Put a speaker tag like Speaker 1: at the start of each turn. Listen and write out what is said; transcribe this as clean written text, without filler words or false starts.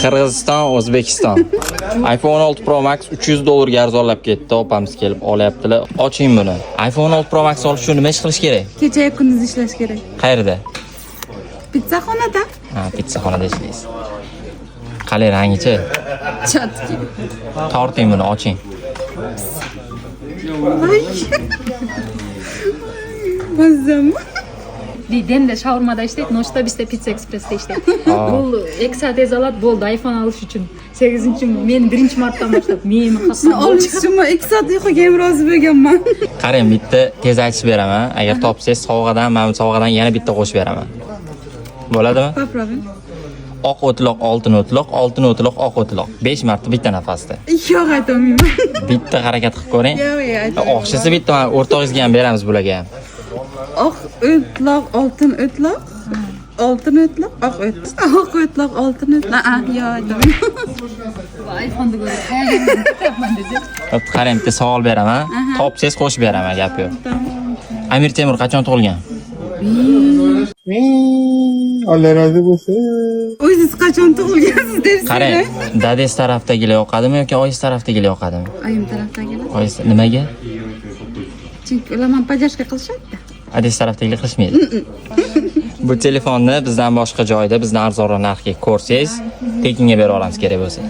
Speaker 1: Qirg'iziston, O'zbekiston. iPhone 6 Pro Max $300 arzonlab ketdi. Opamiz kelib olyaptilar. Oching buni. iPhone 6 Pro Max olish uchun nima ish qilish kerak?
Speaker 2: Kecha kunduz ishlash kerak.
Speaker 1: Qayerda?
Speaker 2: Pizzaxonada.
Speaker 1: Ha, pizzaxonada ishlaysiz. Qalay rangichi?
Speaker 2: Chatki.
Speaker 1: Torting buni, oching.
Speaker 2: Mazam.
Speaker 3: Dende shaurmada ishlaydi, noshta bizda Pizza Express'da ishlaydi. Bu 2 soat tez oladi, bo'ldi iPhone olish uchun. 8-men 1-martdan boshlab meni xassam
Speaker 2: Olish uchun 2 soat uxlaga ham rozi bo'lganman.
Speaker 1: Qarang, bitta tez aytib beraman. Agar topsangiz sovg'adan, mana bu sovg'adan yana bitta qo'shib beraman. Bo'ladimi?
Speaker 2: Попробуй.
Speaker 1: Oq o'tloq, oltin o'tloq, oltin o'tloq, oq o'tloq. 5 marta bitta nafasda.
Speaker 2: Yo'q, aytolmayman.
Speaker 1: Bitta harakat qilib ko'ring.
Speaker 2: Yo'q,
Speaker 1: O'xshasa bitta o'rtog'ingizga ham beramiz bularga ham.
Speaker 2: oq o'tloq, oltin o'tloq. Oltin o'tloq, oq o'tloq. Oq o'tloq, oltin o'tloq. Yo'q, aytolmayman.
Speaker 3: iPhone'da ko'rib qayerdan kelyapman dedi.
Speaker 1: Qarang, bitta savol beraman. Topsangiz qo'shib beraman, gap yo'q. Amir Temur qachon tug'ilgan?
Speaker 4: Allah razı olsun.
Speaker 2: O'zingiz qachon tug'ilgansiz deb
Speaker 1: Qarang,
Speaker 2: so'rang.
Speaker 1: dadasi tarafdagilar yoqadimi yoki oyingiz tarafdagilar yoqadimi?
Speaker 2: Oyim tarafdagilar.
Speaker 1: Oyingiz nimaga?
Speaker 2: Chunki ular men pajashka qilishadi.
Speaker 1: Adis tarafdagilar qilishmaydi. Bu telefonni bizdan boshqa joyda, bizdan arzonroq narxga ko'rsangiz, tekinga bera olamiz kerak bo'lsa.